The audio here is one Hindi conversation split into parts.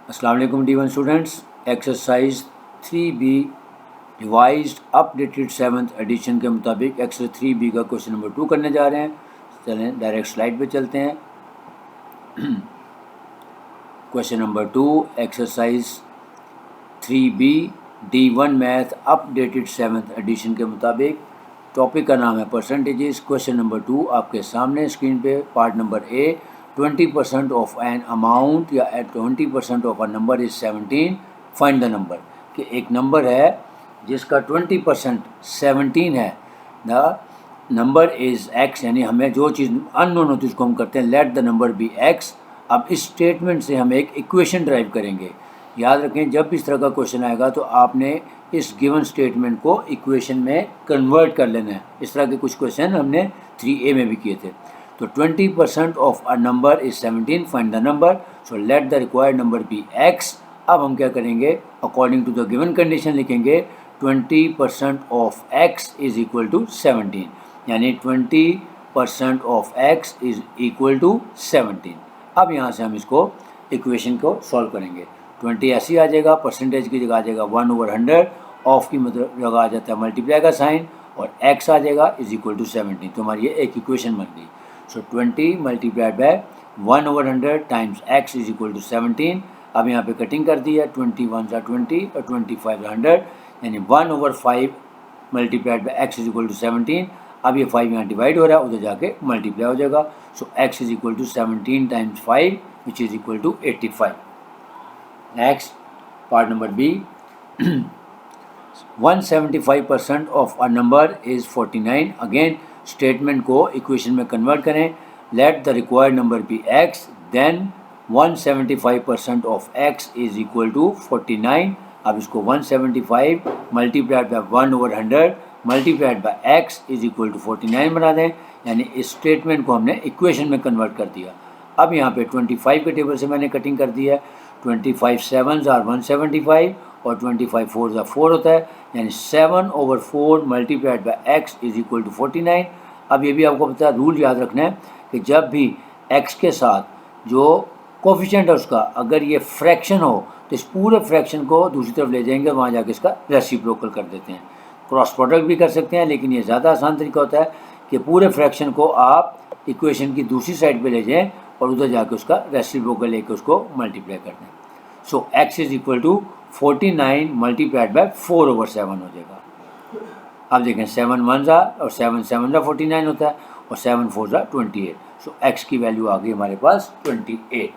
अस्सलाम वालेकुम D1 students. Exercise 3B revised updated 7th edition के मुताबिक एक्सरसाइज 3B का क्वेश्चन नंबर 2 करने जा रहे हैं। चलें डायरेक्ट स्लाइड पे चलते हैं। Question number 2 exercise 3B D1 math updated 7th edition के मुताबिक। टॉपिक का नाम है परसेंटेजेस। क्वेश्चन नंबर 2 आपके सामने स्क्रीन पे। Part number A 20% of an amount या 20% of a number is 17, find the number. कि एक नंबर है जिसका 20% 17 है, द नंबर इज़ एक्स, यानी हमें जो चीज़ अननोन होती है उसको हम करते हैं let the number be x. अब इस स्टेटमेंट से हम एक इक्वेशन ड्राइव करेंगे। याद रखें, जब इस तरह का क्वेश्चन आएगा तो आपने इस गिवन स्टेटमेंट को इक्वेशन में कन्वर्ट कर लेना है। इस तरह के कुछ क्वेश्चन हमने 3A में भी किए थे। तो 20% of a number is 17, find the number, so let the required number be x. अब हम क्या करेंगे, according to the given condition लिखेंगे 20% of x is equal to 17, यानी 20% of x is equal to 17। अब यहाँ से हम इसको इक्वेशन को सॉल्व करेंगे। 20 ऐसे ही आ जाएगा, परसेंटेज की जगह आ जाएगा 1/100, ऑफ की मतलब जगह आ जाता है मल्टीप्लाई का साइन, और x आ जाएगा इज इक्वल टू 17। तो हमारी ये एक इक्वेशन बन गई। So 20 multiplied by 1/100 times x is equal to 17। अब यहाँ पे कटिंग कर दी है, 21 सा 20 और 25 100, यानी 1/5 multiplied by x is equal to 17। अब ये 5 यहाँ डिवाइड हो रहा है, उधर जाके मल्टीप्लाई हो जाएगा। So x is equal to 17 times 5 which is equal to 85। Next part number B 175% of a number is 49। Again statement को इक्वेशन में कन्वर्ट करें। Let the required number be x, then 175% of x is equal to 49। अब इसको 175 multiplied by 1/100 multiplied by x is equal to 49 बना दें, यानी इस स्टेटमेंट को हमने इक्वेशन में कन्वर्ट कर दिया। अब यहाँ पे 25 के टेबल से मैंने कटिंग कर दी है। 25 7s आर 175 और 25 4s आर 4 होता है, यानी 7/4 multiplied by x is equal to 49। अब ये भी आपको पता है, रूल याद रखना है कि जब भी x के साथ जो कोफिशिएंट है उसका अगर ये फ्रैक्शन हो तो इस पूरे फ्रैक्शन को दूसरी तरफ ले जाएंगे, वहाँ जाके इसका रेसिप्रोकल कर देते हैं। क्रॉस प्रोडक्ट भी कर सकते हैं, लेकिन ये ज़्यादा आसान तरीका होता है कि पूरे फ्रैक्शन को आप इक्वेशन की दूसरी साइड पे ले जाएं और उधर जाके उसका रेसिप्रोकल लेके उसको मल्टीप्लाई कर दें। So x is equal to 49 multiplied by 4/7 हो जाएगा। अब देखें 7 1s और 7 7s 49 होता है और 7 4s 28। सो x की वैल्यू आ गई हमारे पास 28।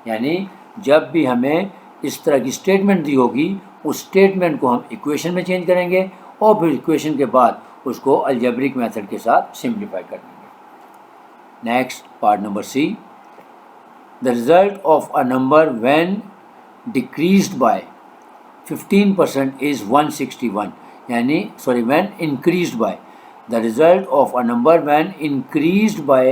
यानी जब भी हमें इस तरह की स्टेटमेंट दी होगी उस स्टेटमेंट को हम इक्वेशन में चेंज करेंगे और फिर इक्वेशन के बाद उसको अलजेब्रिक मेथड के साथ सिंप्लीफाई कर देंगे। Next part number C, the result of a number when decreased by 15% is 161, यानी when increased by, the result of a number when increased by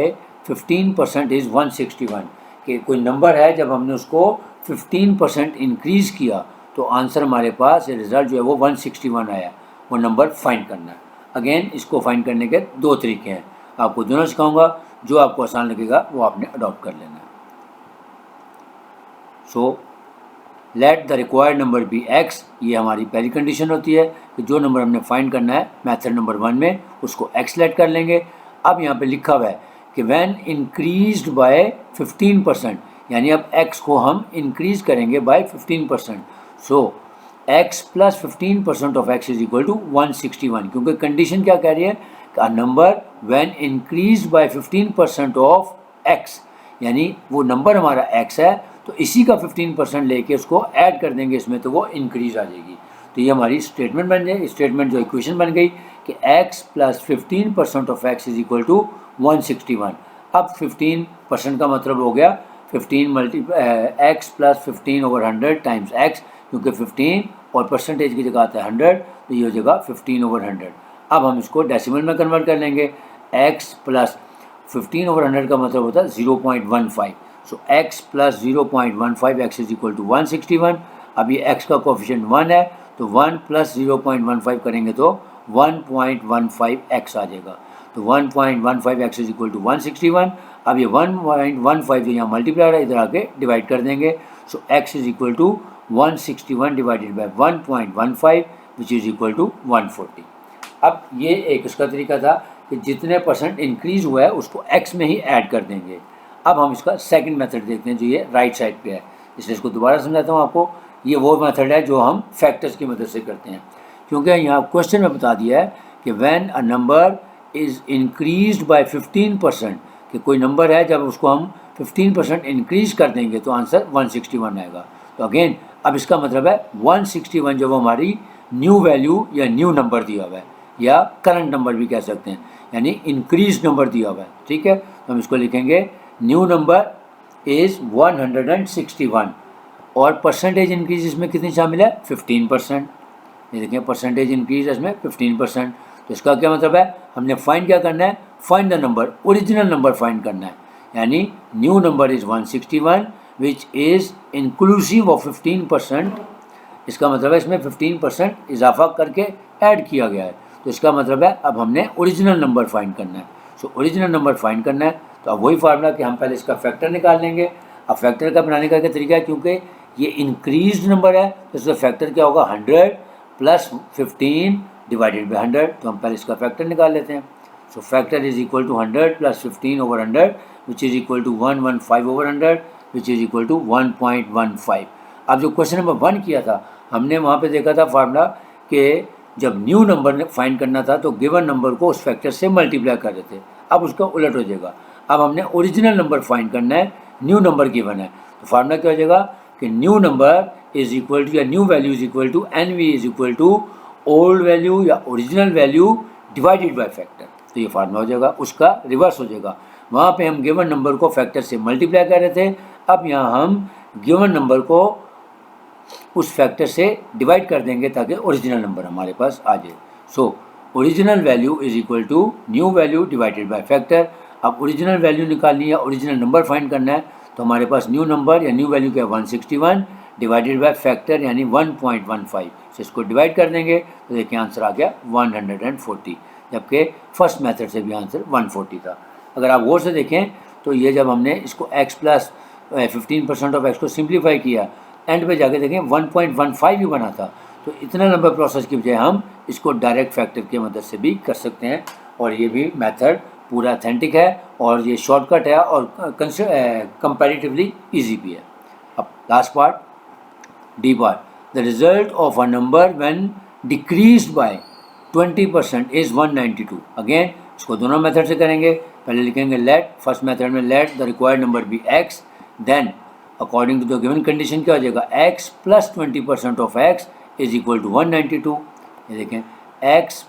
15% is 161। कि कोई नंबर है जब हमने उसको 15% इंक्रीज़ किया तो आंसर हमारे पास रिजल्ट जो है वो 161 आया। वो नंबर फाइंड करना है। अगेन इसको फाइंड करने के दो तरीके हैं, आपको दोनों सिखाऊंगा, जो आपको आसान लगेगा वो आपने अडॉप्ट कर लेना है। So let the required number be x, ये हमारी पहली कंडीशन होती है कि जो नंबर हमने फाइंड करना है मेथड नंबर 1 में उसको एक्स लेट कर लेंगे। अब यहाँ पे लिखा हुआ है कि व्हेन इंक्रीज्ड बाय 15%, यानी अब एक्स को हम इंक्रीज करेंगे by 15%। So x plus 15% of x is equal to 161, क्योंकि कंडीशन क्या कह रही है कि a number when increase by 15% of x, यानी वो नंबर हमारा एक्स है तो इसी का 15% लेके उसको ऐड कर देंगे इसमें तो वो इंक्रीज आ जाएगी। तो ये हमारी स्टेटमेंट बन जाए, स्टेटमेंट जो इक्वेशन बन गई कि x plus 15% of x is equal to 161। अब 15% का मतलब हो गया 15 x प्लस 15/100 टाइम्स x, क्योंकि 15 और परसेंटेज की जगह आता है 100, तो ये हो जाएगा 15/100। अब हम इसको डेसिमल में कन्वर्ट कर लेंगे। x प्लस 15/100 का मतलब होता है 0.15। So x plus 0.15 x is equal to 161। अब ये x का कोफिशिएंट 1 है तो 1 प्लस 0.15 करेंगे तो 1.15 x आ जाएगा। तो 1.15 x इज इक्वल टू 161। अब ये 1.15 जो यहाँ मल्टीप्लाई है इधर आके डिवाइड कर देंगे। So x is equal to 161 divided by 1.15 which is equal to 140। अब ये एक उसका तरीका था कि जितने परसेंट इंक्रीज हुआ है उसको x में ही ऐड कर देंगे। अब हम इसका सेकंड मेथड देखते हैं जो ये राइट साइड पे है, इसलिए इसको दोबारा समझाता हूँ आपको। ये वो मेथड है जो हम फैक्टर्स की मदद से करते हैं, क्योंकि यहाँ क्वेश्चन में बता दिया है कि when a number is increased by 15%, कि कोई नंबर है जब उसको हम 15% इंक्रीज कर देंगे तो आंसर 161 आएगा। तो अगेन अब इसका मतलब है 161 जब हमारी न्यू वैल्यू या न्यू नंबर दिया हुआ है या करंट नंबर भी कह सकते हैं, यानी इंक्रीज नंबर दिया हुआ है, ठीक है। तो हम इसको लिखेंगे न्यू नंबर इज़ 161 और परसेंटेज इंक्रीज इसमें कितनी शामिल है 15%। ये देखें परसेंटेज इंक्रीज इसमें 15%। तो इसका क्या मतलब है, हमने फाइंड क्या करना है, find the number, original number find करना है, यानी new number is 161 which is inclusive of 15%। इसका मतलब है इसमें 15% इजाफा करके ऐड किया गया है। तो इसका मतलब है अब हमने ओरिजिनल नंबर फाइंड करना है। सो ओरिजिनल नंबर फाइंड करना है तो अब वही फार्मूला कि हम पहले इसका फैक्टर निकाल लेंगे। अब फैक्टर का बनाने का क्या तरीका है, क्योंकि ये इंक्रीज नंबर है तो इसका फैक्टर क्या होगा 100 प्लस 15 डिवाइडेड बाई 100। तो हम पहले इसका फैक्टर निकाल लेते हैं। So factor is equal to 100 plus 15 over 100 which is equal to 115 over 100 which is equal to 1.15। अब जो क्वेश्चन नंबर 1 किया था हमने वहाँ पे देखा था फार्मूला कि जब न्यू नंबर फाइंड करना था तो गिवन नंबर को उस फैक्टर से मल्टीप्लाई कर रहे थे, अब उसका उलट हो जाएगा। अब हमने ओरिजिनल नंबर फाइंड करना है, न्यू नंबर गिवन है, तो फार्मूला क्या हो जाएगा कि new number is equal to या new value is equal to N V is equal to old value या original value divided by factor. तो ये फार्मूला हो जाएगा, उसका रिवर्स हो जाएगा। वहाँ पे हम गिवन नंबर को फैक्टर से मल्टीप्लाई कर रहे थे, अब यहाँ हम गिवन नंबर को उस फैक्टर से डिवाइड कर देंगे ताकि ओरिजिनल नंबर हमारे पास आ जाए। So original value is equal to new value divided by factor. अब ओरिजिनल वैल्यू निकालनी है, ओरिजिनल नंबर फाइंड करना है, तो हमारे पास न्यू नंबर या न्यू वैल्यू क्या है 161 डिवाइडेड बाय फैक्टर यानी 1.15 से इसको डिवाइड कर देंगे तो देखिए आंसर आ गया 140, जबकि फर्स्ट मेथड से भी आंसर 140 था। अगर आप गौर से देखें तो ये जब हमने इसको x प्लस 15% ऑफ x को सिंप्लीफाई किया, एंड पे जाके देखें 1.15 ही बना था। तो इतना लंबा प्रोसेस की बजाय हम इसको डायरेक्ट फैक्टर की मदद से भी कर सकते हैं, और ये भी मेथड पूरा अथेंटिक है और ये शॉर्टकट है और कंपैरेटिवली इजी भी है। अब last part D part, the result of a number when decreased by 20% is 192। Again इसको दोनों मेथड से करेंगे। पहले लिखेंगे लेट, फर्स्ट मेथड में let the required number be x, then according to the given condition क्या हो जाएगा x plus 20% of x is equal to 192। ये देखें x,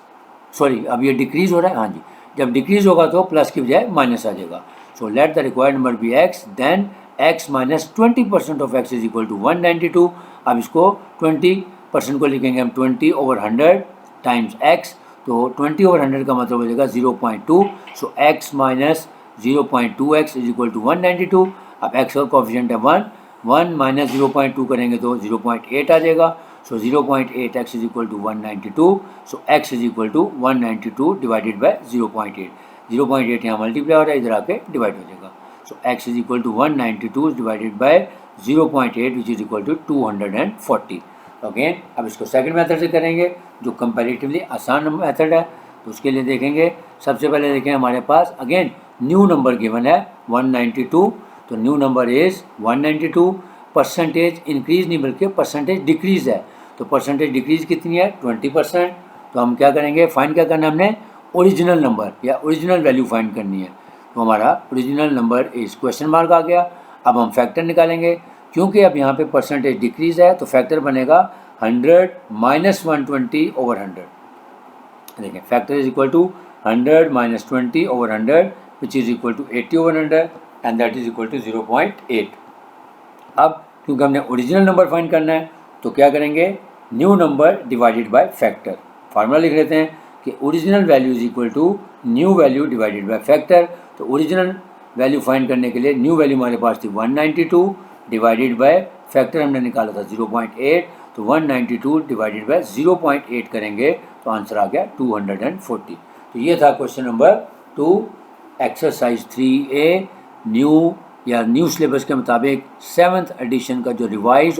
सॉरी अब ये डिक्रीज हो रहा है, हाँ जी, जब डिक्रीज होगा तो प्लस की बजाय माइनस आ जाएगा। So let the required number be x, then x minus 20% of x is equal to 192। अब इसको 20% को लिखेंगे हम 20 ओवर 100 टाइम्स x, तो 20 ओवर 100 का मतलब हो जाएगा 0.2। So x minus 0.2x is equal to 192। अब x का कोफिशिएंट है 1 माइनस 0.2 करेंगे तो 0.8 आ जाएगा। So 0.8x is equal to 192। So x is equal to 192 divided by 0.8। 0.8 यहाँ मल्टीप्लाई हो रहा है, इधर आके डिवाइड हो जाएगा। So x is equal to 192 divided by 0.8 which is equal to 240। Again अब इसको सेकंड मेथड से करेंगे जो कंपैरेटिवली आसान मेथड है। तो उसके लिए देखेंगे, सबसे पहले देखें हमारे पास अगेन न्यू नंबर गिवन है 192, तो new number is 192। Percentage increase नहीं बल्कि परसेंटेज डिक्रीज है, तो परसेंटेज डिक्रीज कितनी है 20%। तो हम क्या करेंगे, फाइंड क्या करना है हमने, ओरिजिनल नंबर या ओरिजिनल वैल्यू फाइंड करनी है। तो हमारा ओरिजिनल नंबर इस क्वेश्चन मार्क आ गया। अब हम फैक्टर निकालेंगे, क्योंकि अब यहाँ पे परसेंटेज डिक्रीज है तो फैक्टर बनेगा 100 माइनस 120 ओवर 100। देखें factor is equal to 100 minus 20 over 100 which is equal to 80 over 100 and that is equal to 0.8। अब क्योंकि हमने ओरिजिनल नंबर फाइंड करना है तो क्या करेंगे, new number divided by factor. Formula लिख लेते हैं कि original value is equal to new value divided by factor. तो ओरिजिनल वैल्यू फाइंड करने के लिए न्यू वैल्यू हमारे पास थी 192 डिवाइडेड बाय फैक्टर हमने निकाला था 0.8, तो 192 डिवाइडेड बाय 0.8 करेंगे तो आंसर आ गया 240। तो ये था question number 2 exercise 3A new या न्यू सिलेबस के मुताबिक 7th एडिशन का जो रिवाइज और